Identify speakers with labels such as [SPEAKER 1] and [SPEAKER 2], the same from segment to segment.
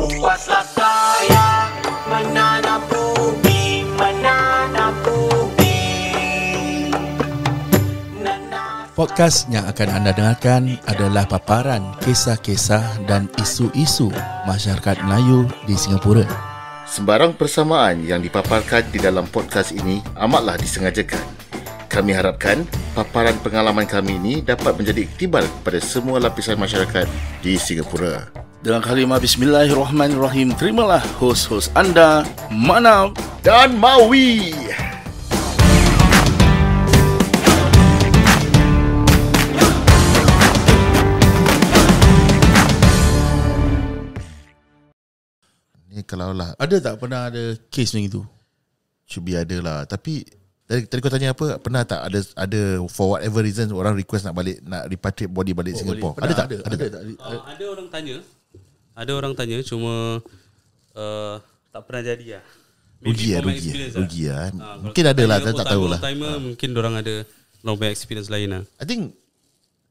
[SPEAKER 1] Puaslah saya menanam ubi, menanam ubi.
[SPEAKER 2] Podcast yang akan anda dengarkan adalah paparan kisah-kisah dan isu-isu masyarakat Melayu di Singapura.
[SPEAKER 3] Sembarang persamaan yang dipaparkan di dalam podcast ini amatlah disengajakan. Kami harapkan paparan pengalaman kami ini dapat menjadi iktibar kepada semua lapisan masyarakat di Singapura.
[SPEAKER 2] Dengan kalimah Bismillahirrahmanirrahim, terimalah hos-hos anda, Manaf
[SPEAKER 3] Dan Mawi. Ni kalau lah
[SPEAKER 2] Ada tak pernah ada kes macam itu?
[SPEAKER 3] should be ada lah. Tapi tadi kau tanya apa? Pernah tak ada for whatever reason orang request nak repatriate body balik Singapore?
[SPEAKER 2] Ada tak?
[SPEAKER 4] Ada orang tanya. Ada orang tanya, cuma tak pernah jadi lah.
[SPEAKER 3] Rugi lah. Mungkin ada lah, tak tahu lah.
[SPEAKER 4] Mungkin orang ada long bank experience lain lah.
[SPEAKER 3] I think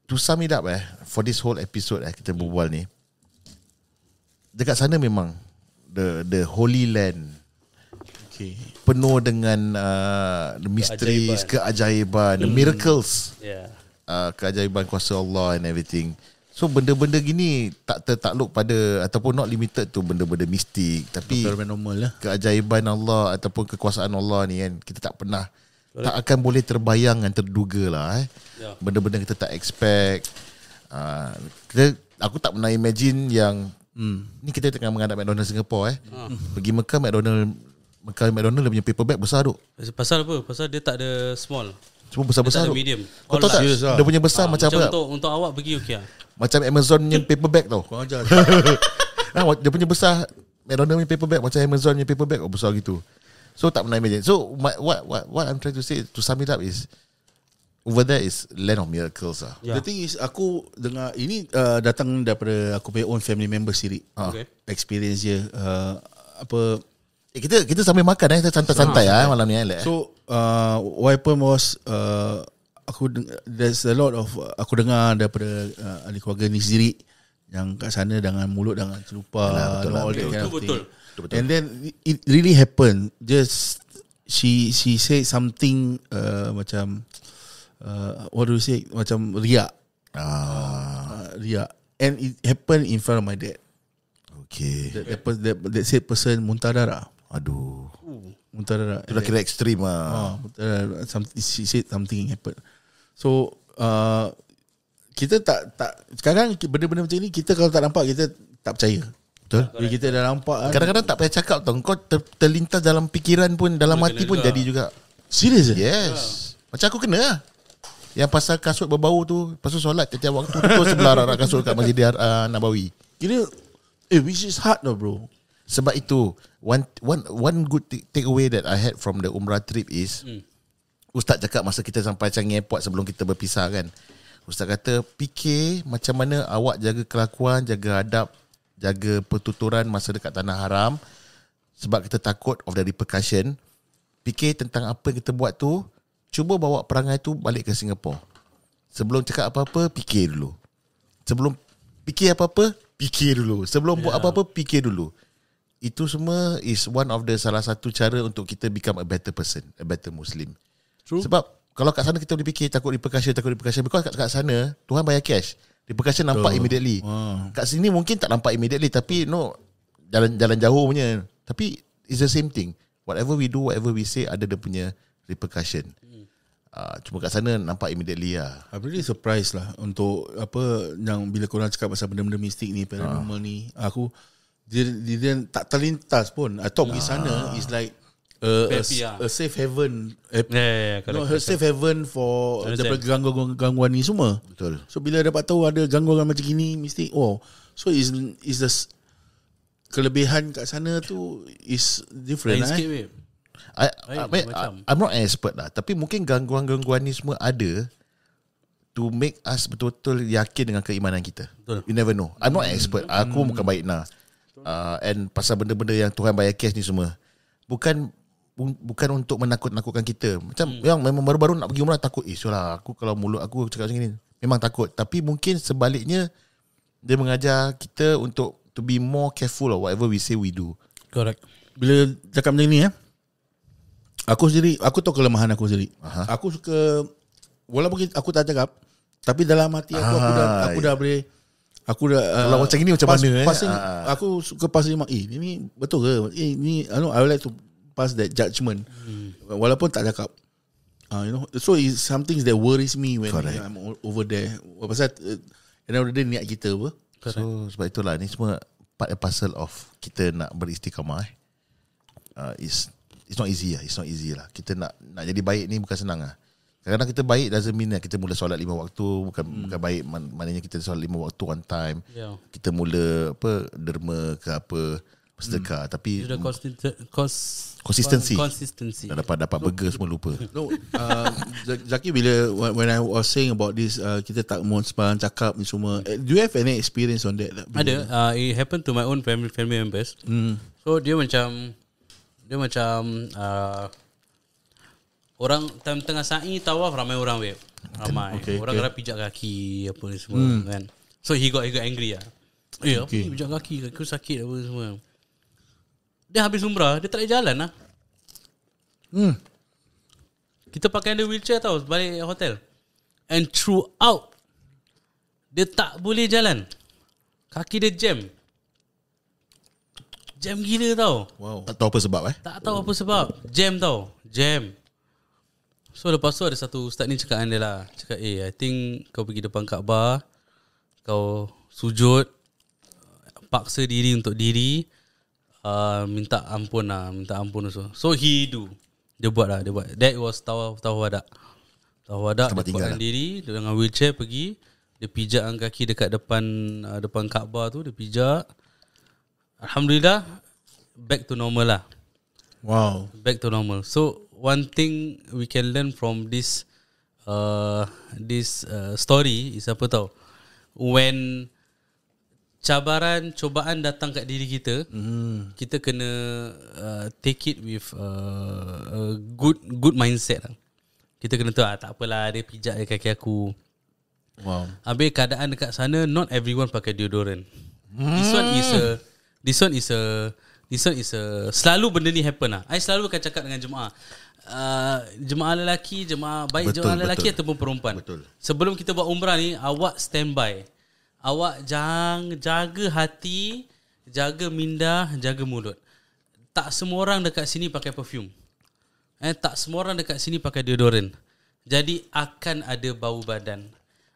[SPEAKER 3] to sum it up for this whole episode kita berbual ni, dekat sana memang the Holy Land,
[SPEAKER 2] Okay.
[SPEAKER 3] penuh dengan the mysteries, keajaiban, the miracles, keajaiban kuasa Allah and everything. So benda-benda gini tak tertakluk pada ataupun not limited to benda-benda mistik, tapi
[SPEAKER 2] paranormal lah,
[SPEAKER 3] keajaiban Allah ataupun kekuasaan Allah ni kan, kita tak pernah, tak akan boleh terbayang dan terduga lah benda-benda kita tak expect. Aku tak pernah imagine yang ni kita tengah menghadap McDonald Singapore pergi Mekah, McDonald dia punya paper bag besar tu.
[SPEAKER 4] Pasal apa? Pasal dia tak ada small.
[SPEAKER 3] Semua besar-besar tu.
[SPEAKER 4] Medium.
[SPEAKER 3] Kau tahu tak? Dia punya besar macam apa?
[SPEAKER 4] Untuk awak pergi okey lah.
[SPEAKER 3] Macam Amazon punya paper bag tau.
[SPEAKER 2] Kau ajar.
[SPEAKER 3] Dia punya besar, McDonald punya paper bag macam Amazon punya paper bag besar gitu. So tak pernah imagine. So what I'm trying to say, to sum it up is, over there is land of miracles lah.
[SPEAKER 2] The thing is, aku dengar ini datang daripada aku punya own family member sendiri. Experience je.
[SPEAKER 3] Kita sambil makan kita santai-santai malam ni
[SPEAKER 2] So what happened was there's a lot of aku dengar daripada ahli keluarga ni sendiri yang kat sana dengan mulut dengan celupa, all that kind of thing. Betul. And then it really happened. Just she said something macam what do you say, macam riak. Riak. And it happened in front of my dad.
[SPEAKER 3] Okay.
[SPEAKER 2] That said person muntah darah.
[SPEAKER 3] Aduh.
[SPEAKER 2] Muntah darah.
[SPEAKER 3] Itu dah kira ekstrim lah.
[SPEAKER 2] She said something happened. So kita tak sekarang benda-benda macam ni, kita kalau tak nampak kita tak percaya.
[SPEAKER 3] Betul.
[SPEAKER 2] Bila kita dah nampak,
[SPEAKER 3] kadang-kadang tak payah cakap tau, kau terlintas dalam fikiran pun, dalam hati pun jadi juga.
[SPEAKER 2] Serius?
[SPEAKER 3] Yes. Macam aku kena lah. Yang pasal kasut berbau tu, pasal solat tiap waktu tu sebelah rak kasut kat Masjid Nabawi.
[SPEAKER 2] Kira which is hard though, bro.
[SPEAKER 3] Sebab itu one good takeaway that I had from the Umrah trip is Ustaz cakap masa kita sampai Changi Airport sebelum kita berpisah kan, Ustaz kata fikir macam mana awak jaga kelakuan, jaga adab, jaga pertuturan masa dekat tanah haram, sebab kita takut of the repercussion. Fikir tentang apa yang kita buat tu, cuba bawa perangai tu balik ke Singapore. Sebelum cakap apa-apa, fikir dulu. Sebelum fikir apa-apa, fikir dulu. Sebelum buat apa-apa, fikir dulu. Itu semua is one of the salah satu cara untuk kita become a better person, a better Muslim. True. Sebab kalau kat sana kita boleh fikir takut repercussion. Because kat sana Tuhan bayar cash. Repercussion nampak immediately. Kat sini mungkin tak nampak immediately, tapi jalan jauh punya. Tapi it's the same thing. Whatever we do, whatever we say, ada dia punya repercussion. Cuma kat sana nampak immediately lah.
[SPEAKER 2] I'm really surprised lah untuk apa yang bila korang cakap pasal benda-benda mistik ni, paranormal ni, aku dia tak terlintas pun. I thought pergi sana is like a safe haven. A safe haven for daripada gangguan ni semua.
[SPEAKER 3] Betul.
[SPEAKER 2] So bila dapat tahu ada gangguan macam gini mistik, so is the kelebihan kat sana tu is different.
[SPEAKER 3] I'm not an expert lah, tapi mungkin gangguan-gangguan ni semua ada to make us betul-betul yakin dengan keimanan kita.
[SPEAKER 4] Betul.
[SPEAKER 3] You never know. I'm not an expert. Aku bukan baik and pasal benda-benda yang Tuhan bayar cash ni semua, bukan untuk menakut-nakutkan kita. Macam yang memang baru-baru nak pergi umrah takut, soalah aku kalau mulut aku cakap macam ni, memang takut. Tapi mungkin sebaliknya dia mengajar kita untuk to be more careful of whatever we say we do.
[SPEAKER 4] Correct.
[SPEAKER 2] Bila cakap macam ni aku sendiri, aku tahu kelemahan aku sendiri. Aku suka, walaupun aku tak cakap, tapi dalam hati aku dah boleh, aku dah
[SPEAKER 3] kalau macam ni macam mana
[SPEAKER 2] passing, aku suka passing ini betul ke? Ni I would like to pass that judgement. Walaupun tak cakap. So it's something that worries me when I'm over there. Pasal end of the day niat kita apa?
[SPEAKER 3] So sebab itulah ni semua part and parcel of kita nak beristiqamah. It's not easy lah. It's not easy lah. Kita nak jadi baik ni bukan senang lah. Kadang-kadang kita baik doesn't mean kita mula solat 5 waktu. Bukan baik maknanya kita solat 5 waktu on time. Kita mula derma ke apa, sedekah. Tapi consistency. Dah dapat burger semua lupa.
[SPEAKER 2] No, Zaki, bila when I was saying about this, kita tak mau sembarang cakap ni semua. Do you have any experience on that?
[SPEAKER 4] Ada. It happened to my own family members. So dia macam orang tengah sa'i tawaf, ramai orang web. Ramai. Orang kena pijak kaki apa ni semua kan. So he got angry lah. Apa ni pijak kaki aku sakit apa semua. Dia habis umrah, dia tak boleh jalan lah. Kita pakai dia wheelchair tau balik hotel. And throughout dia tak boleh jalan. Kaki dia jam gila tau.
[SPEAKER 3] Wow. Tak tahu apa sebab
[SPEAKER 4] Tak tahu apa sebab. Jam. So lepas tu ada satu ustaz ni cakap dengan dia lah. Cakap I think kau pergi depan Kaabah, kau sujud, paksa diri untuk diri, minta ampun so he do. Dia buat. That was tawaf wada. Dia kuatkan diri dengan wheelchair pergi. Dia pijak kaki dekat depan Kaabah tu. Dia pijak. Alhamdulillah, back to normal lah.
[SPEAKER 2] Wow.
[SPEAKER 4] Back to normal. So one thing we can learn from this story is apa tau? When cobaan datang kat diri kita, kita kena take it with a good mindset lah. Kita kena tahu tak apalah, dia pijak kaki aku.
[SPEAKER 2] Wow.
[SPEAKER 4] Habis keadaan dekat sana, not everyone pakai deodorant. This one is a selalu benda ni happen lah. I selalu akan cakap dengan jemaah, jemaah lelaki, jemaah baik, jemaah lelaki ataupun perempuan. Sebelum kita buat umrah ni, awak standby. Awak jangan jaga hati, jaga minda, jaga mulut. Tak semua orang dekat sini pakai perfume. Tak semua orang dekat sini pakai deodorant. Jadi akan ada bau badan.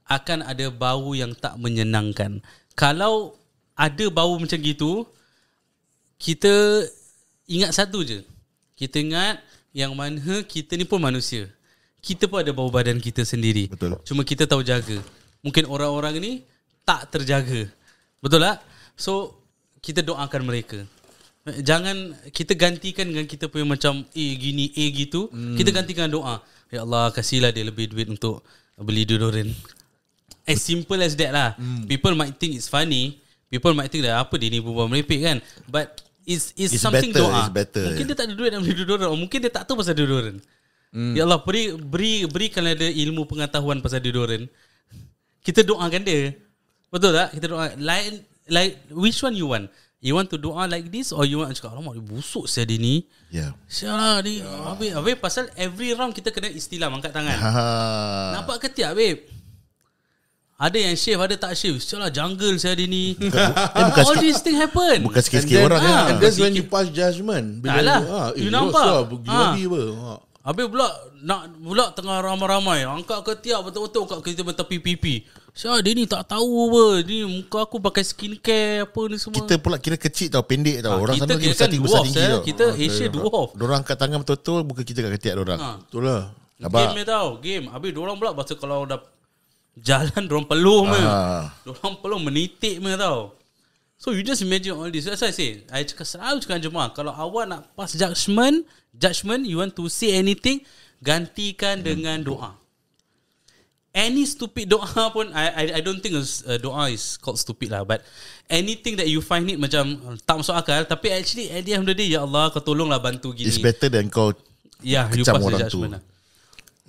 [SPEAKER 4] Akan ada bau yang tak menyenangkan. Kalau ada bau macam gitu, kita ingat satu je. Kita ingat yang mana kita ni pun manusia. Kita pun ada bau badan kita sendiri.
[SPEAKER 3] Betul.
[SPEAKER 4] Cuma kita tahu jaga. Mungkin orang-orang ni tak terjaga. Betul tak? So kita doakan mereka. Jangan kita gantikan dengan kita punya macam gini, gitu. Kita gantikan doa. Ya Allah, kasihlah dia lebih duit untuk beli deodorant. As simple as that lah. People might think it's funny. People might think that apa dia ni berbual merepek kan. But it's something
[SPEAKER 3] better,
[SPEAKER 4] doa.
[SPEAKER 3] It's better.
[SPEAKER 4] Mungkin dia tak ada duit nak beli deodorant. Mungkin dia tak tahu pasal deodorant. Ya Allah, berikanlah dia ilmu pengetahuan pasal deodorant. Kita doakan dia. Betul tak? Kita doa like which one you want? You want to doa like this or you want cakap alamak dia busuk saya dia ni.
[SPEAKER 3] Yeah.
[SPEAKER 4] Sialah ni. Habis pasal every round kita kena istilam angkat tangan. Nampak ke tiap babe? Ada yang shave, ada tak shave. Sialah jungle saya dia ni. All these things happen.
[SPEAKER 3] Bukan sikit-sikit orang kan.
[SPEAKER 2] And that's when you pass judgment.
[SPEAKER 4] Bila you nampak
[SPEAKER 2] Gila apa.
[SPEAKER 4] Habis pula tengah ramai-ramai angkat ketiak betul-betul kat kita bertepi pipi. Syah dia ni tak tahu apa. Ni muka aku pakai skincare apa ni semua.
[SPEAKER 3] Kita pula kira kecil tau, pendek tau. Orang sana
[SPEAKER 4] kita kan
[SPEAKER 3] besar tinggi tau.
[SPEAKER 4] Kita Asia dwarf.
[SPEAKER 3] Diorang angkat tangan betul-betul, bukan kita kat ketiak diorang.
[SPEAKER 2] Betul lah.
[SPEAKER 4] Game ni tau, game. Habis diorang pula pasal kalau dah jalan diorang peluh diorang peluh menitik tau. So you just imagine all this. That's why I say, I selalu cakap jemaah, kalau awak nak pass judgment, you want to say anything, gantikan dengan doa. any stupid doa pun, I don't think doa is called stupid lah, but anything that you find it macam tak masuk akal, tapi actually at the end of the day, ya Allah, kau tolonglah bantu gini.
[SPEAKER 3] It's better than kau
[SPEAKER 4] you
[SPEAKER 3] kecam
[SPEAKER 4] pass the
[SPEAKER 3] orang tu.
[SPEAKER 4] judgment lah.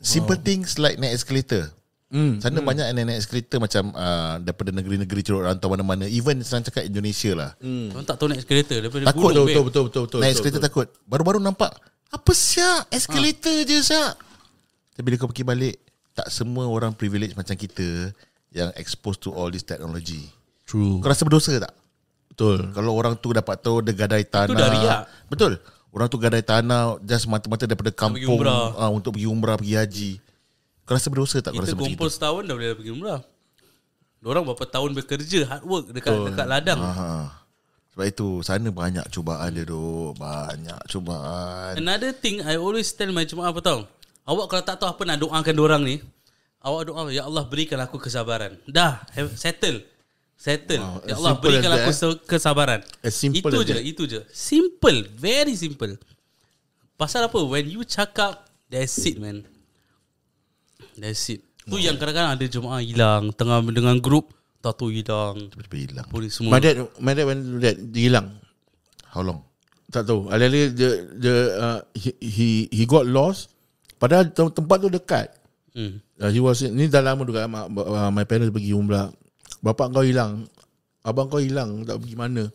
[SPEAKER 3] Simple things like naik escalator. Sana banyak yang naik escalator macam daripada negeri-negeri cerut rantau mana-mana. Even senang cakap Indonesia lah.
[SPEAKER 4] Orang tak tahu naik escalator daripada
[SPEAKER 3] Takut
[SPEAKER 4] gunung.
[SPEAKER 2] Betul.
[SPEAKER 3] naik escalator takut. Baru-baru nampak, apa siap escalator je siap. Tapi bila kau pergi balik, tak semua orang privilege macam kita yang exposed to all this technology.
[SPEAKER 2] True.
[SPEAKER 3] Kau rasa berdosa tak?
[SPEAKER 2] Betul.
[SPEAKER 3] Kalau orang tu dapat tahu dia gadai tanah.
[SPEAKER 4] Itu dah riak.
[SPEAKER 3] Betul. Orang tu gadai tanah just mata-mata daripada
[SPEAKER 4] pergi
[SPEAKER 3] kampung
[SPEAKER 4] umrah.
[SPEAKER 3] untuk pergi umrah, pergi haji. Kau rasa berdosa tak? Kau
[SPEAKER 4] Kita
[SPEAKER 3] rasa macam
[SPEAKER 4] kumpul
[SPEAKER 3] itu?
[SPEAKER 4] setahun dah boleh pergi umrah. Diorang berapa tahun bekerja, hard work dekat ladang.
[SPEAKER 3] Sebab itu sana banyak cubaan dia duk. Banyak cubaan.
[SPEAKER 4] Another thing I always tell my jemaah apa tau, awak kalau tak tahu apa nak doakan diorang ni, awak doa, ya Allah berikan aku kesabaran. Dah, settle.
[SPEAKER 2] Wow,
[SPEAKER 4] Ya
[SPEAKER 2] as
[SPEAKER 4] Allah
[SPEAKER 2] simple
[SPEAKER 4] berikan
[SPEAKER 2] as
[SPEAKER 4] aku
[SPEAKER 2] that,
[SPEAKER 4] kesabaran.
[SPEAKER 2] As simple
[SPEAKER 4] Itu
[SPEAKER 2] as
[SPEAKER 4] je,
[SPEAKER 2] that.
[SPEAKER 4] itu je. Simple, very simple. Pasal apa? When you cakap, that's it man. That's it. Tu yang kadang-kadang ada jemaah hilang tengah dengan grup, tak tahu hilang.
[SPEAKER 3] Tiba-tiba hilang.
[SPEAKER 4] Polis semua.
[SPEAKER 2] My dad when that dia hilang.
[SPEAKER 3] How long?
[SPEAKER 2] Tak tahu. Alih-alih he got lost. Padahal tempat tu dekat. He was ni dah lama juga. My parents pergi umrah. Bapak kau hilang, abang kau hilang, tak pergi mana.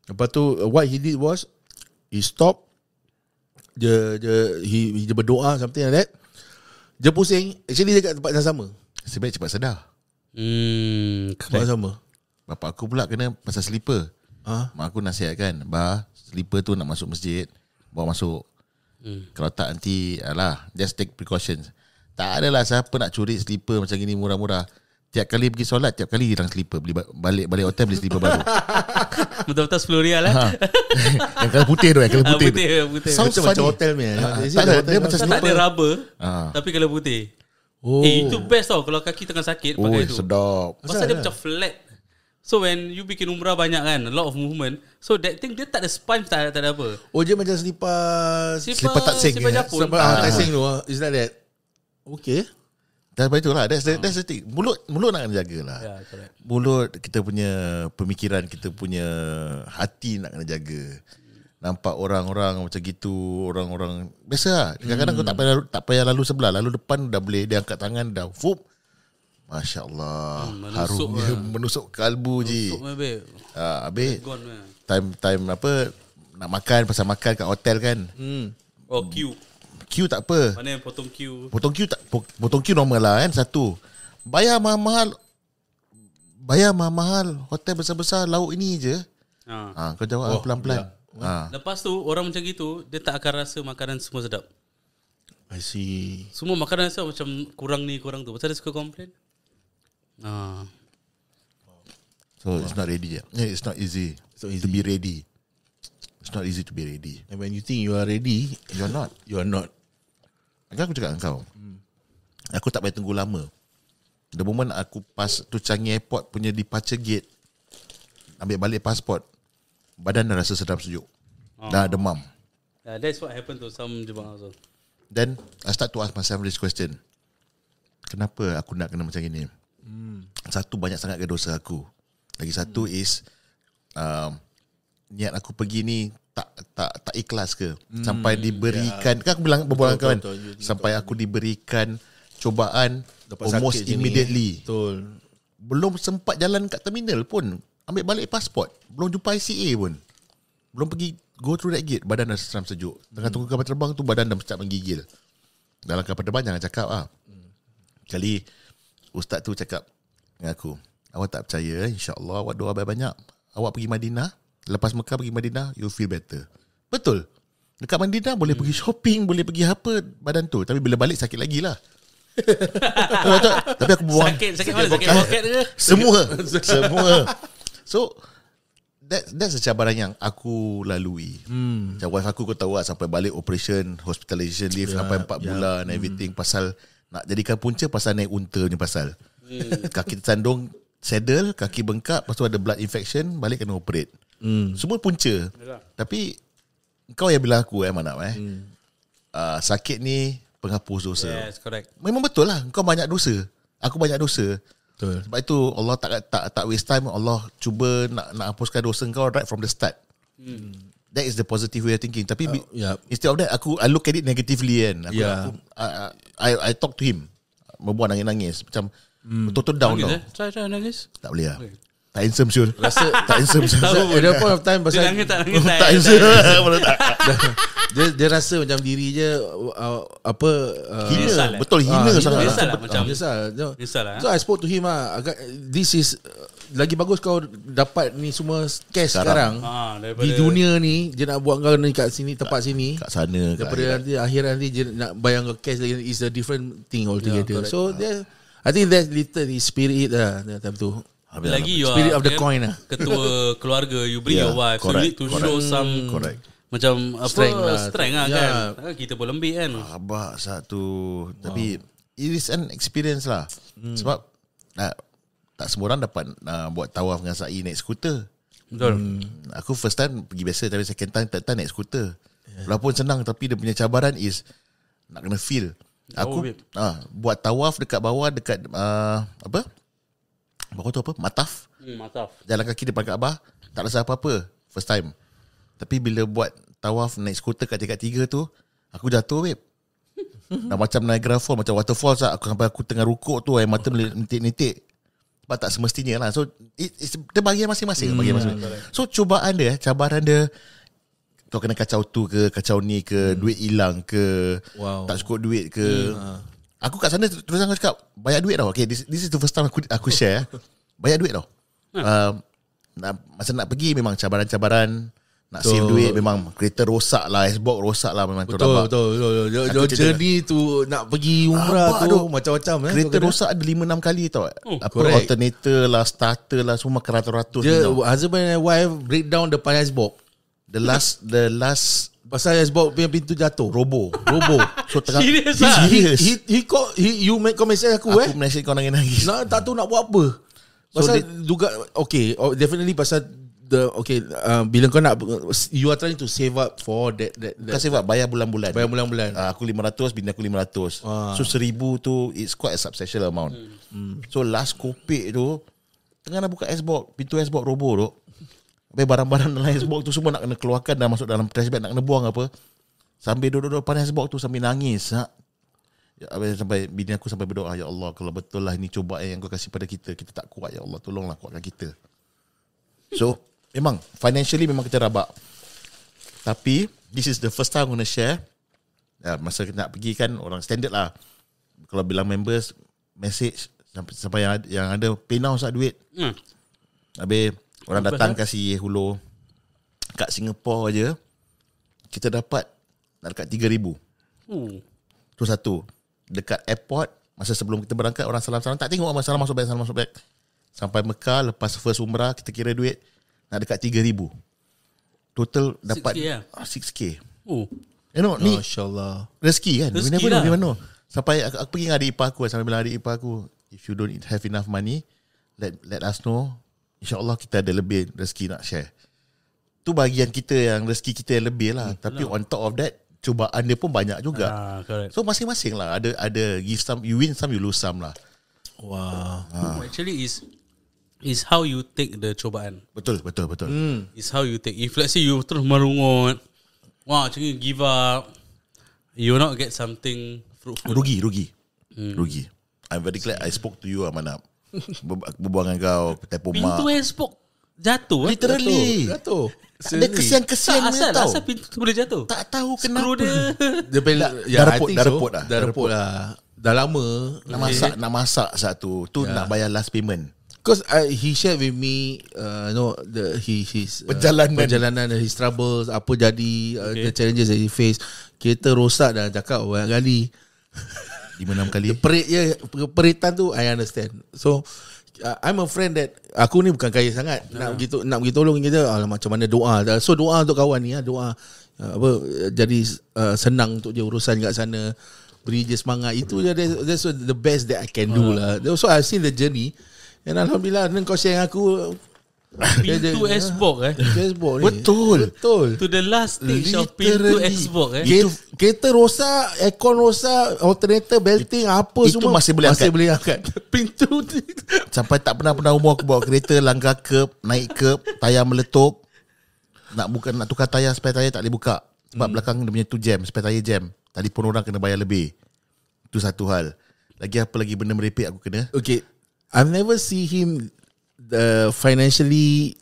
[SPEAKER 2] Lepas tu what he did was he stopped. Dia berdoa something like that. Dia pusing. Actually dia kat tempat yang sama.
[SPEAKER 3] Sebaik cepat sedar.
[SPEAKER 2] Tempat yang sama.
[SPEAKER 3] Bapak aku pula kena pasal slipper. Mak aku nasihatkan, slipper tu nak masuk masjid, bawa masuk. Kalau tak nanti just take precautions. Tak adalah siapa nak curi slipper macam gini murah-murah. Tiap kali pergi solat, tiap kali hilang slipper. Balik hotel beli slipper baru.
[SPEAKER 4] Betul-betul 10 rial lah.
[SPEAKER 3] Yang kalau putih tu, yang kalau putih tu.
[SPEAKER 4] Putih.
[SPEAKER 3] Sounds
[SPEAKER 2] Macam
[SPEAKER 3] funny.
[SPEAKER 2] hotel punya.
[SPEAKER 3] Tak ada, dia macam
[SPEAKER 4] Tak
[SPEAKER 3] slipper.
[SPEAKER 4] ada rubber,
[SPEAKER 3] Ah.
[SPEAKER 4] tapi kalau putih.
[SPEAKER 2] Oh.
[SPEAKER 4] Itu best tau kalau kaki tengah sakit pakai tu.
[SPEAKER 3] Sedap.
[SPEAKER 4] Pasal dia macam flat. So when you bikin umrah banyak kan, a lot of movement. So that thing dia tak ada sponge, tak ada apa.
[SPEAKER 2] Oh dia macam slipper
[SPEAKER 3] Slipper tak sing,
[SPEAKER 4] Slipper
[SPEAKER 3] eh?
[SPEAKER 4] Japun.
[SPEAKER 2] tak sing tu. Is that that? Okay.
[SPEAKER 3] Dan sebab itulah, that's the thing. Mulut nak kena jaga lah.
[SPEAKER 4] Ya, correct.
[SPEAKER 3] Mulut, kita punya pemikiran, kita punya hati nak kena jaga. Nampak orang-orang macam gitu, orang-orang biasa lah. Kadang-kadang kau tak payah lalu sebelah, lalu depan dah boleh, dia angkat tangan dah, fup. Masya Allah, harumnya menusuk kalbu je.
[SPEAKER 4] Masuk babe.
[SPEAKER 3] Habis
[SPEAKER 4] Gone man.
[SPEAKER 3] time apa nak makan, pasal makan kat hotel kan.
[SPEAKER 4] Oh queue.
[SPEAKER 3] Queue tak apa.
[SPEAKER 4] Mana yang potong queue?
[SPEAKER 3] Potong queue normal lah kan. Satu, bayar mahal-mahal, hotel besar-besar, lauk ini je. Kau jawab pelan-pelan.
[SPEAKER 4] Lepas tu orang macam gitu, dia tak akan rasa makanan semua sedap.
[SPEAKER 2] I see.
[SPEAKER 4] Semua makanan rasa macam kurang ni kurang tu. Pasal dia suka komplain.
[SPEAKER 3] So it's not ready yet. It's not easy. To be ready. It's not easy to be ready.
[SPEAKER 2] And when you think you are ready,
[SPEAKER 3] You're not.
[SPEAKER 2] you are not.
[SPEAKER 3] Aku cakap dengan kau, aku tak payah tunggu lama. The moment aku pass tu Changi Airport punya departure gate, ambil balik pasport, badan dah rasa sedap sejuk. Dah demam.
[SPEAKER 4] That's what happened to some jemaah also.
[SPEAKER 3] Then I start to ask myself this question. Kenapa aku nak kena macam ini? Satu, banyak sangat dosa aku. Lagi satu is niat aku pergi ni tak ikhlas ke? Sampai diberikan, kan aku bilang berbual dengan kawan, sampai aku diberikan cobaan almost immediately.
[SPEAKER 2] Betul.
[SPEAKER 3] Belum sempat jalan kat terminal pun, ambil balik pasport, belum jumpa ICA pun, belum pergi go through that gate, badan dah seram sejuk. Tengah tunggu kapal terbang tu, badan dah start menggigil. Dalam kapal terbang jangan cakap Kali ustaz tu cakap dengan aku, awak tak percaya, insya-Allah awak doa banyak. Awak pergi Madinah, lepas Mekah pergi Madinah, you feel better. Betul. Dekat Madinah boleh pergi shopping, boleh pergi apa badan tu, tapi bila balik sakit lagi lah. Tapi aku buang
[SPEAKER 4] Sakit mana? Sakit poket ke?
[SPEAKER 3] Semua. So that's a cabaran yang aku lalui. Macam wife aku, kau tahu lah, sampai balik operation, hospitalization leave sampai 4 bulan, everything pasal nak jadikan punca, pasal naik unta ni pasal. Kaki tersandung saddle, kaki bengkak, lepas tu ada blood infection, balik kena operate. Semua punca. Tapi kau yang bilang aku Manap sakit ni penghapus dosa.
[SPEAKER 4] Yes, correct.
[SPEAKER 3] Memang betul lah, kau banyak dosa. Aku banyak dosa.
[SPEAKER 2] Betul.
[SPEAKER 3] Sebab itu Allah tak waste time. Allah cuba nak hapuskan dosa kau right from the start. That is the positive way of thinking. Tapi instead of that, I look at it negatively kan. I talk to him, berbual nangis-nangis macam betul-betul down
[SPEAKER 4] nangis,
[SPEAKER 3] tau.
[SPEAKER 4] Try nangis.
[SPEAKER 3] Tak boleh lah. Tak handsome Syul. Tak handsome Syul.
[SPEAKER 2] At that point of time pasal
[SPEAKER 4] Dia nangis tak nangis
[SPEAKER 3] Tak handsome.
[SPEAKER 2] dia rasa macam diri je
[SPEAKER 3] Hina. Betul hina sangat.
[SPEAKER 4] Menyesal lah macam.
[SPEAKER 2] Menyesal
[SPEAKER 4] lah.
[SPEAKER 2] So I spoke to him this is lagi bagus kau dapat ni semua cash sekarang. Di dunia ni dia nak buat kau ni kat sini, tempat sini,
[SPEAKER 3] kat sana,
[SPEAKER 2] daripada nanti akhirat nanti dia nak bayar kau cash lagi, is a different thing altogether. So I think that's little spirit lah time tu.
[SPEAKER 4] Lagi you
[SPEAKER 2] spirit
[SPEAKER 4] are
[SPEAKER 2] of the coin lah.
[SPEAKER 4] Ketua keluarga, you bring your wife, so you need to show some macam strength lah kan. Kita pun lembik kan.
[SPEAKER 3] Abang satu. Tapi it is an experience lah. Sebab tak semua orang dapat buat tawaf dengan sa'i naik skuter.
[SPEAKER 4] Betul.
[SPEAKER 3] Aku first time pergi biasa, tapi second time third time naik skuter. Walaupun senang, tapi dia punya cabaran is nak kena feel. Aku buat tawaf dekat bawah, dekat apa? Bawah tu apa? Mataf.
[SPEAKER 4] Mataf.
[SPEAKER 3] Jalan kaki depan Kaabah, tak rasa apa-apa first time. Tapi bila buat tawaf naik skuter kat tingkat 3 tu, aku jatuh babe. Dah macam Niagara Falls, macam waterfall sah. Aku tengah rukuk tu, air mata menitik-nitik. Sebab tak semestinya lah. So dia bahagian masing-masing. So cubaan dia, cabaran dia, kau kena kacau tu ke, kacau ni ke, duit hilang ke, tak cukup duit ke. Aku kat sana terus aku cakap banyak duit tau. Okay, this is the first time aku share. Banyak duit tau. Masa nak pergi memang cabaran-cabaran. Nak save duit memang kereta rosak lah, Xbox rosak lah memang.
[SPEAKER 2] Betul. Journey tu nak pergi umrah tu macam-macam
[SPEAKER 3] kereta rosak ada 5-6 kali tau. Apa alternator lah, starter lah, semua keratus-ratus.
[SPEAKER 2] Husband and wife breakdown depan Xbox. The last pasal Xbox punya pintu jatuh, robo. So tengah serious. You make message aku
[SPEAKER 3] message kau nangis-nangis.
[SPEAKER 2] Tak tahu nak buat apa. Pasal juga definitely pasal bila kau nak, you are trying to save up for that
[SPEAKER 3] Bukan save up, bayar bulan-bulan. Aku 500, bini aku 500. So 1,000 tu it's quite a substantial amount. So last kopek tu tengah nak buka Xbox, pintu Xbox robo tu. Habis barang-barang dalam Xbox tu semua nak kena keluarkan dan masuk dalam trash bag, nak kena buang apa. Sambil duduk-duduk depan Xbox tu sambil nangis. Sampai bini aku sampai berdoa, ya Allah, kalau betul lah ini cubaan yang kau kasih pada kita tak kuat, ya Allah, tolonglah kuatkan kita. So memang financially memang kita rabak. Tapi this is the first time I'm gonna share. Masa kita nak pergi kan, orang standard lah, kalau bilang members message sampai yang ada PayNow sat duit. Habis orang datang kasih hulu. Kat Singapore je kita dapat nak dekat 3,000. Tu satu. Dekat airport, masa sebelum kita berangkat, orang salam-salam, tak tengok apa, salam masuk beg. Sampai Mekah, lepas first umrah, kita kira duit nak dekat 3,000. Total dapat 6K. You know, ni
[SPEAKER 2] Masya-Allah.
[SPEAKER 3] rezeki kan.
[SPEAKER 4] Rezeki lah.
[SPEAKER 3] Mana. Sampai aku pergi dengan adik ipar aku, sampai bilang adik ipar aku, if you don't have enough money, let us know. InsyaAllah kita ada lebih rezeki nak share. Tu bahagian kita yang rezeki kita yang lebih lah. Tapi on top of that, cubaan dia pun banyak juga. So masing-masing lah. Ada give some, you win some, you lose some lah.
[SPEAKER 4] Actually is how you take the cubaan.
[SPEAKER 3] Betul.
[SPEAKER 4] Is how you take. If let's say you terus merungut, macam ni give up, you will not get something fruitful.
[SPEAKER 3] Rugi. I'm very glad I spoke to you, Amanap. Berbual dengan kau, telepon mak.
[SPEAKER 4] Pintu Xbox jatuh.
[SPEAKER 3] Literally
[SPEAKER 2] Jatuh.
[SPEAKER 3] Ada kesian-kesian dia tahu.
[SPEAKER 4] Asal pintu tu boleh jatuh?
[SPEAKER 3] Tak tahu
[SPEAKER 4] Screw
[SPEAKER 3] kenapa
[SPEAKER 2] dia
[SPEAKER 3] dah repot
[SPEAKER 2] dah. Dah lama
[SPEAKER 3] nak masak satu. Tu nak bayar last payment.
[SPEAKER 2] Because he shared with me his perjalanan, his troubles, apa jadi, the challenges that he face. Kereta rosak dah cakap banyak kali.
[SPEAKER 3] 5-6 kali.
[SPEAKER 2] Peritan tu I understand. So I'm a friend that aku ni bukan kaya sangat. Nak pergi tolong kita, macam mana doa. So doa untuk kawan ni, doa jadi senang untuk dia urusan kat sana, beri je semangat. Itu je, that's the best that I can do lah. So I've seen the journey, and alhamdulillah kau share dengan aku,
[SPEAKER 4] Pintu Xbox
[SPEAKER 2] Xbox ni.
[SPEAKER 3] Betul.
[SPEAKER 4] To the last stage of pintu
[SPEAKER 3] Literally.
[SPEAKER 4] Xbox
[SPEAKER 2] Kereta rosak, aircon rosak, alternator, belting, apa
[SPEAKER 3] itu
[SPEAKER 2] semua
[SPEAKER 3] masih boleh angkat.
[SPEAKER 2] Pintu
[SPEAKER 3] Sampai tak pernah umur aku bawa kereta, langgar curb, naik curb, tayar meletup. Nak tukar tayar, spare tayar tak boleh buka. Sebab belakang dia punya tu jam, spare tayar jam. Telefon orang kena bayar lebih. Itu satu hal. Lagi apa lagi benda merepek aku kena?
[SPEAKER 2] Okay, I've never see him financially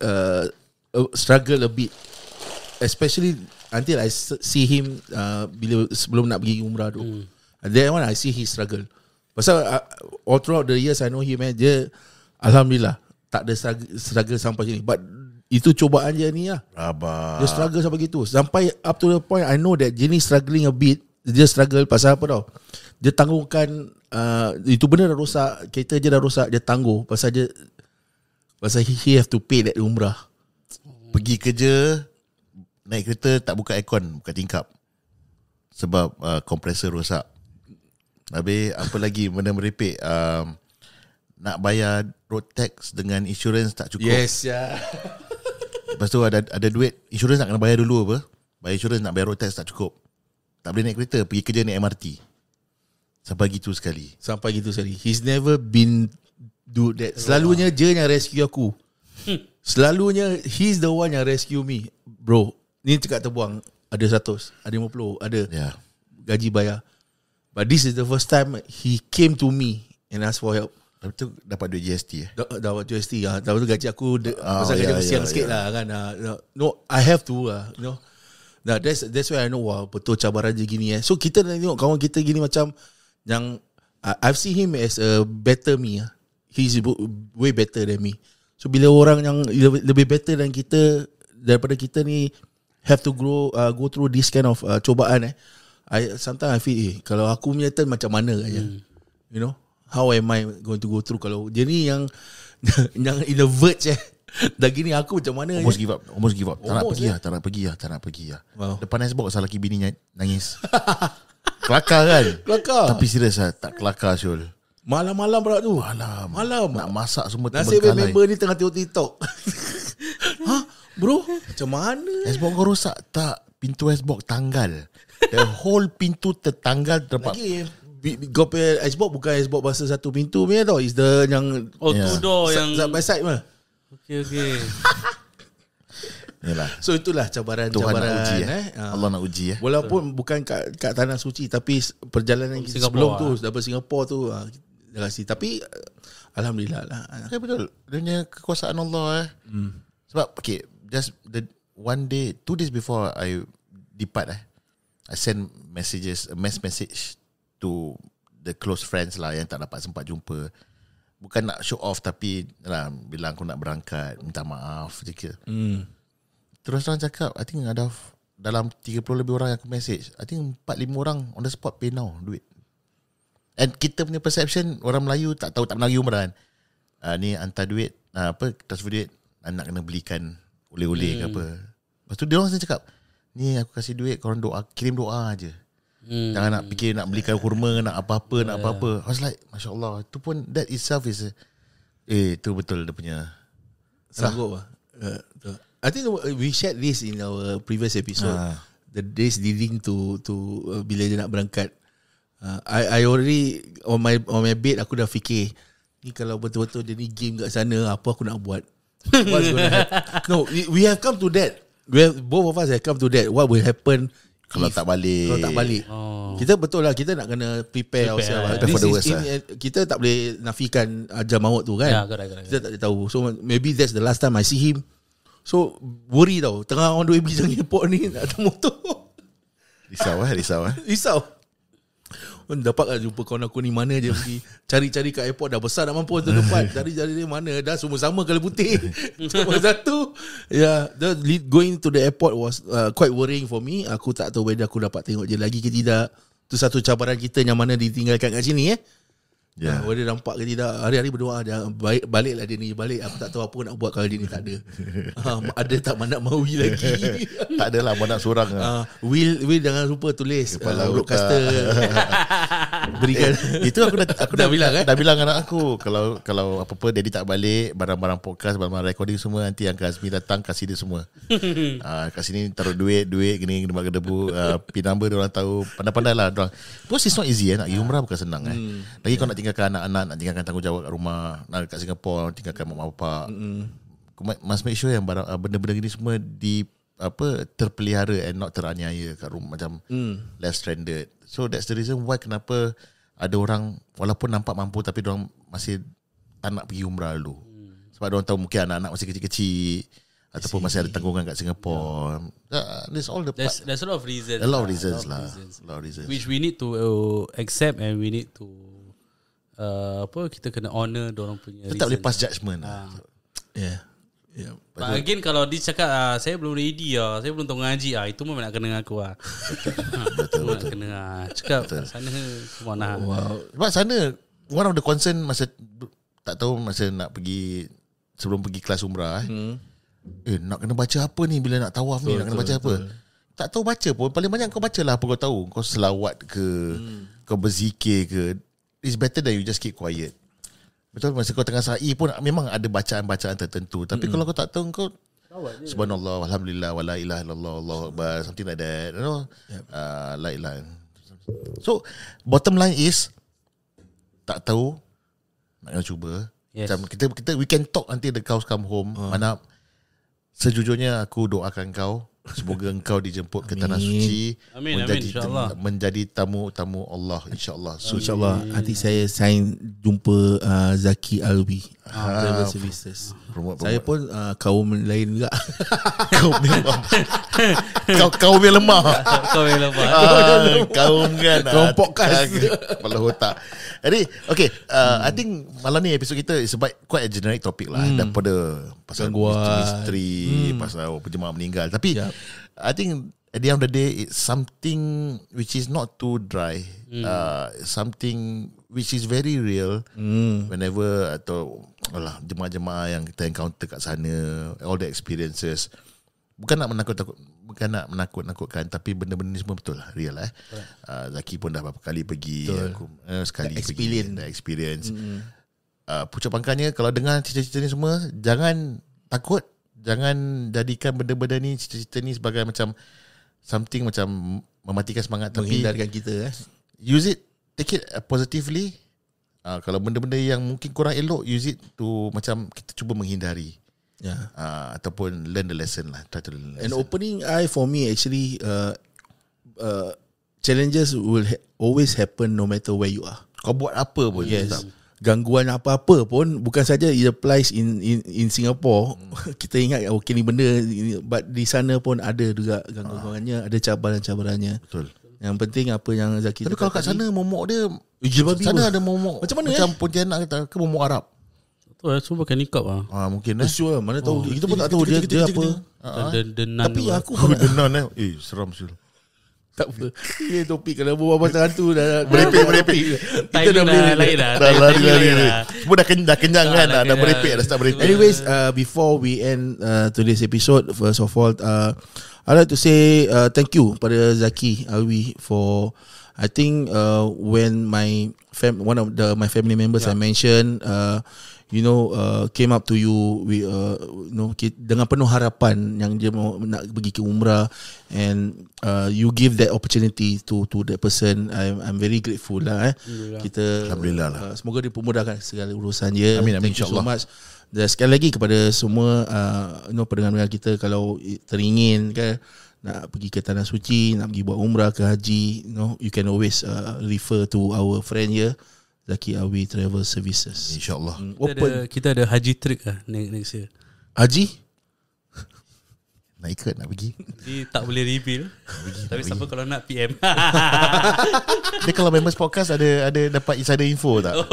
[SPEAKER 2] struggle a bit, especially until I see him bila sebelum nak pergi umrah tu. That one I see he struggle. Pasal all throughout the years I know him, dia alhamdulillah tak ada struggle sampai sini. But itu cubaan je ni lah.
[SPEAKER 3] Rabak.
[SPEAKER 2] Dia struggle sampai gitu. Sampai up to the point I know that Jenny struggling a bit. Dia struggle pasal apa tau? Dia tanggungkan itu benda dah rosak, kereta je dah rosak, dia tangguh pasal he have to pay that umrah.
[SPEAKER 3] Pergi kerja, naik kereta tak buka aircon, buka tingkap. Sebab kompresor rosak. Habis apa lagi benda merepek, nak bayar road tax dengan insurans tak cukup.
[SPEAKER 2] Yes, ya.
[SPEAKER 3] Lepas tu ada duit, insurans nak kena bayar dulu apa? Bayar insurans nak bayar road tax tak cukup. Tak boleh naik kereta, pergi kerja naik MRT. Sampai gitu sekali.
[SPEAKER 2] He's never been do that. Selalunya dia yang rescue aku. Selalunya he's the one yang rescue me. Bro, ni cakap terbuang, ada 100, ada 50, ada gaji bayar. But this is the first time he came to me and asked for help.
[SPEAKER 3] Lepas tu dapat duit GST
[SPEAKER 2] Dapat GST lah. Lepas tu gaji aku pasal gaji aku siang sikit lah kan. No, I have to you know. Nah, that's why I know betul cabaran je gini. So kita nak tengok kawan kita gini macam yang I've seen him as a better me. He's way better than me. So bila orang yang lebih better than kita, daripada kita ni, have to go through this kind of cobaan, sometimes I feel kalau aku punya turn macam mana aja. You know, how am I going to go through kalau dia ni yang yang in the verge dah gini, aku macam mana?
[SPEAKER 3] Almost give up. Tak nak pergi lah.
[SPEAKER 2] Wow.
[SPEAKER 3] Depan Xbox asal lelaki bini nangis. Kelakar kan? Tapi serius lah, tak kelakar Syul.
[SPEAKER 2] Malam-malam pula tu.
[SPEAKER 3] Malam. Nak masak semua
[SPEAKER 2] nasib member ni tengah tengok TikTok. Bro, macam mana?
[SPEAKER 3] Xbox kau rosak tak? Pintu Xbox tanggal. The whole pintu tertanggal terdapat.
[SPEAKER 2] Lagi kau punya Xbox bukan Xbox bahasa satu pintu punya tau. Is the yang
[SPEAKER 4] two door yang
[SPEAKER 2] side by side mah.
[SPEAKER 4] Okay.
[SPEAKER 3] Yalah.
[SPEAKER 2] So itulah cabaran
[SPEAKER 3] nak uji, Allah nak uji.
[SPEAKER 2] Walaupun bukan kat tanah suci, tapi perjalanan kita sebelum tu daripada Singapura tu dah kasi. Tapi alhamdulillah lah.
[SPEAKER 3] Okay, betul. Dia punya kekuasaan Allah Sebab just the 2 days before I depart I send mass message to the close friends lah yang tak dapat sempat jumpa. Bukan nak show off, tapi bilang aku nak berangkat, minta maaf je. Terus orang cakap, I think ada dalam 30 lebih orang yang aku message, I think 4-5 orang on the spot pay now duit. And kita punya perception, orang Melayu tak tahu, tak pernah pergi umrah kan. Ni hantar duit, transfer duit, nak kena belikan oleh-oleh ke apa. Lepas tu dia orang cakap, ni aku kasih duit, korang kirim doa aje. Jangan nak fikir nak belikan kurma, nak apa-apa, nak apa-apa. I was like, Masya Allah, tu pun that itself is tu betul dia punya
[SPEAKER 2] sanggup lah. I think we shared this in our previous episode. The days leading to bila dia nak berangkat. I already on my bed aku dah fikir, ni kalau betul-betul dia ni game kat sana, apa aku nak buat? What's going to happen? No, we have come to that. Both of us have come to that. What will happen
[SPEAKER 3] kalau tak balik?
[SPEAKER 2] Kita betul lah, kita nak kena prepare ourselves. Kita tak boleh nafikan ajal maut tu kan. Kita tak boleh tahu. So maybe that's the last time I see him. So worry tau, tengah on the way pergi Changi Airport ni nak ada motor. Risau. Dapat lah jumpa kawan aku ni, mana je pergi cari-cari kat airport, dah besar nak mampu tu tempat. Cari-cari dia mana, dah semua sama kalau putih. Semua satu. Going to the airport was quite worrying for me. Aku tak tahu whether aku dapat tengok dia lagi ke tidak. Tu satu cabaran kita yang mana ditinggalkan kat sini whether nampak ke tidak. Hari-hari berdoa dia baliklah dia ni balik. Aku tak tahu apa nak buat kalau dia ni tak ada. Ada tak Manap Mawi lagi?
[SPEAKER 3] Tak adalah Manap seorang.
[SPEAKER 2] Will jangan lupa tulis broadcaster. Berikan.
[SPEAKER 3] Itu aku dah
[SPEAKER 2] bilang,
[SPEAKER 3] dah bilang anak aku, kalau apa-apa daddy tak balik, barang-barang podcast, barang-barang recording semua, nanti Uncle Azmi datang kasih dia semua. Kat sini taruh duit gini debu debu, pin number dia orang tahu, pandai-pandai lah dia orang. Because it's not easy nak pergi umrah bukan senang Lagi kau nak tinggalkan anak-anak, nak tinggalkan tanggungjawab kat rumah, nak kat Singapore, tinggalkan mak bapak. Must make sure yang benda-benda gini semua terpelihara and not teraniaya kat rumah, macam less stranded. So that's the reason why kenapa ada orang walaupun nampak mampu tapi diorang masih tak nak pergi umrah dulu. Sebab diorang tahu mungkin anak-anak masih kecil-kecil ataupun masih ada tanggungan kat Singapore. There's all the
[SPEAKER 4] There's a lot of reasons.
[SPEAKER 3] A lot of reasons lah. A lot of reasons.
[SPEAKER 4] Which we need to accept and we need to kita kena honor diorang punya
[SPEAKER 3] Kita tak boleh
[SPEAKER 4] reason.
[SPEAKER 3] pass judgement lah.
[SPEAKER 2] Yeah.
[SPEAKER 4] But again kalau dia cakap saya belum ready saya belum tahu ngaji itu memang nak kena dengan aku betul. Nak kena cakap sana semua nak.
[SPEAKER 2] Wow.
[SPEAKER 3] Sebab sana one of the concern masa tak tahu masa nak pergi sebelum pergi kelas umrah nak kena baca apa ni bila nak tawaf ni, nak kena baca apa. Tak tahu baca pun, paling banyak kau bacalah apa kau tahu. Kau selawat ke, kau berzikir ke. It's better than you just keep quiet. Betul, masa kau tengah sa'i pun memang ada bacaan-bacaan tertentu. Tapi kalau kau tak tahu, kau subhanallah, alhamdulillah, wala ilaha illallah, Allahu akbar, something like that, you know. La ilaha. So bottom line is tak tahu, nak kena cuba. Macam kita we can talk until the cows come home. Mana sejujurnya aku doakan kau semoga engkau dijemput ke tanah suci.
[SPEAKER 4] Amin, insya-Allah.
[SPEAKER 3] Menjadi tamu-tamu Allah insya-Allah.
[SPEAKER 2] InsyaAllah nanti saya sign jumpa Zaki Alwi, Travel Services. Saya pun kaum lain juga.
[SPEAKER 3] Kaum yang lemah.
[SPEAKER 4] Kau yang lepas.
[SPEAKER 3] Kaum kan
[SPEAKER 2] Kaum podcast.
[SPEAKER 3] Kepala otak. Jadi okay, I think malam ni episod kita is quite a generic topic lah. Daripada pasal misteri, pasal jemaah meninggal. Tapi I think at the end of the day it's something which is not too dry. Something which is very real. Whenever atau jemaah-jemaah yang kita encounter kat sana, all the experiences. Bukan nak menakut-nakutkan, tapi benda-benda ni semua betul lah, real lah. Zaki pun dah berapa kali pergi, aku sekali pergi, dah experience. Pucuk pangkalnya kalau dengar cerita-cerita ni semua, jangan takut, jangan jadikan benda-benda ni, cerita-cerita ni sebagai macam something macam mematikan semangat,
[SPEAKER 2] menghindarkan kita.
[SPEAKER 3] Use it, take it positively. Kalau benda-benda yang mungkin kurang elok, use it to macam kita cuba menghindari. Ataupun learn the lesson lah. Try to learn the lesson.
[SPEAKER 2] And opening eye for me actually challenges will always happen no matter where you are.
[SPEAKER 3] Kau buat apa pun.
[SPEAKER 2] Yes. Gangguan apa-apa pun, bukan saja it applies in Singapore. Kita ingat okay ni benda, but di sana pun ada juga gangguan-gangguannya, ada cabaran-cabarannya.
[SPEAKER 3] Betul.
[SPEAKER 2] Yang penting apa yang Zaki.
[SPEAKER 3] Tapi kalau kat sana momok dia
[SPEAKER 2] sana
[SPEAKER 3] ada momok
[SPEAKER 2] macam mana
[SPEAKER 3] macam Pontianak kata ke momok Arab.
[SPEAKER 4] Semua pakai nikab
[SPEAKER 3] mungkin
[SPEAKER 2] sure, mana tahu kita pun tak tahu dia apa.
[SPEAKER 4] Tapi
[SPEAKER 2] aku
[SPEAKER 3] denan seram sul.
[SPEAKER 2] Tak apa. Ini topik kalau berbual pasal hantu dah
[SPEAKER 3] merepek.
[SPEAKER 4] Kita dah lain dah.
[SPEAKER 3] Lari. Semua dah kenyang kan, dah merepek, dah start merepek.
[SPEAKER 2] Anyways, before we end today's episode, first of all, I'd like to say thank you pada Zaki Alwi for, I think when my one of my family members I mentioned, came up to you with, dengan penuh harapan yang dia nak pergi ke umrah, and you give that opportunity to that person. I'm very grateful lah. Kita
[SPEAKER 3] alhamdulillah lah.
[SPEAKER 2] Semoga dimudahkan segala urusan dia.
[SPEAKER 3] Amin,
[SPEAKER 2] Thank you so much. Dan sekali lagi kepada semua pendengar-pendengar kita, kalau teringin kan nak pergi ke tanah suci, nak pergi buat umrah ke haji, you can always refer to our friend here, Zaki Alwi Travel Services.
[SPEAKER 3] InsyaAllah.
[SPEAKER 4] Kita ada haji trip lah next year.
[SPEAKER 2] Haji?
[SPEAKER 3] Nak ikut, nak pergi.
[SPEAKER 4] Jadi tak boleh reveal. Tapi siapa kalau nak PM.
[SPEAKER 3] Dia kalau members podcast ada dapat insider info tak?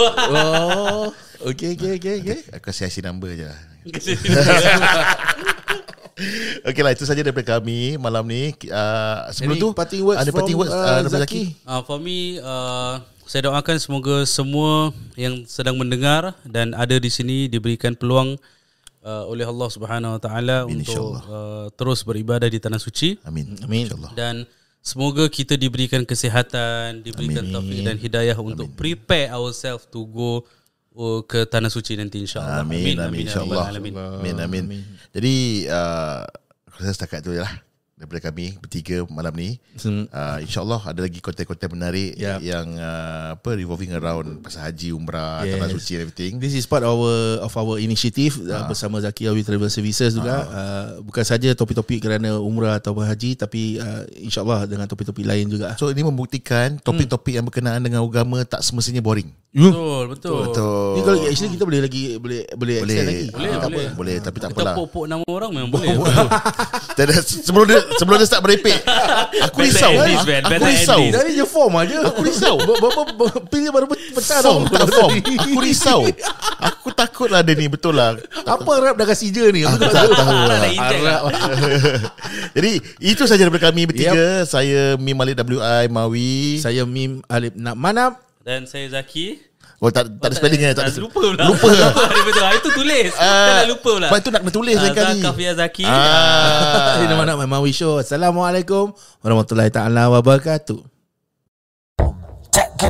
[SPEAKER 2] Okay.
[SPEAKER 3] Aku kasih IC number je lah. Okay lah, itu saja daripada kami malam ni. Sebelum tu
[SPEAKER 2] parting words
[SPEAKER 3] daripada
[SPEAKER 2] Zaki.
[SPEAKER 4] For me, saya doakan semoga semua yang sedang mendengar dan ada di sini diberikan peluang oleh Allah Subhanahu Wa Taala untuk terus beribadah di tanah suci.
[SPEAKER 3] Amin.
[SPEAKER 2] Amin.
[SPEAKER 3] InsyaAllah.
[SPEAKER 4] Dan Semoga kita diberikan kesihatan, diberikan taufik dan hidayah untuk prepare ourselves to go ke Tanah Suci nanti, insyaAllah.
[SPEAKER 3] Amin insyaAllah. Amin. Jadi saya setakat tu je lah daripada kami bertiga malam ni. InsyaAllah ada lagi konten-konten menarik yang revolving around pasal haji, umrah, Tanah Suci and everything.
[SPEAKER 2] This is part of our initiative bersama Zakia with Travel Services juga. Bukan saja topik-topik kerana umrah atau haji, tapi insyaAllah dengan topik-topik lain juga.
[SPEAKER 3] So ini membuktikan topik-topik yang berkenaan dengan agama tak semestinya boring.
[SPEAKER 4] Betul.
[SPEAKER 2] Ni kalau actually kita boleh extend lagi.
[SPEAKER 3] Boleh, tapi tak
[SPEAKER 4] Kita
[SPEAKER 3] apalah.
[SPEAKER 4] pokok nama orang memang boleh.
[SPEAKER 3] Sebelum dia start merepek, aku risau. Aku risau.
[SPEAKER 2] Dari je form aja.
[SPEAKER 3] Aku risau.
[SPEAKER 2] Pilih baru pecah
[SPEAKER 3] Form
[SPEAKER 2] tau.
[SPEAKER 3] tak form. Aku risau. Aku takut lah dia ni. Betul lah.
[SPEAKER 2] Apa Arab dah kasi je ni?
[SPEAKER 3] Aku tak tahu lah.
[SPEAKER 4] Arab.
[SPEAKER 3] Jadi itu saja daripada kami bertiga. Saya Mim Malik WI Mawi.
[SPEAKER 2] Saya Mim Alif Nak Manap.
[SPEAKER 4] Dan saya Zaki.
[SPEAKER 3] Tak ada spelling kan?
[SPEAKER 4] Lupa pula.
[SPEAKER 3] Lupa.
[SPEAKER 4] Betul. Itu tulis. Dah lupa pula.
[SPEAKER 3] Sebab itu nak kena tulis lain kali.
[SPEAKER 4] Zakafia Zaki.
[SPEAKER 2] Ini nama nak Mawi Show. Assalamualaikum warahmatullahi taala wabarakatuh.
[SPEAKER 5] Check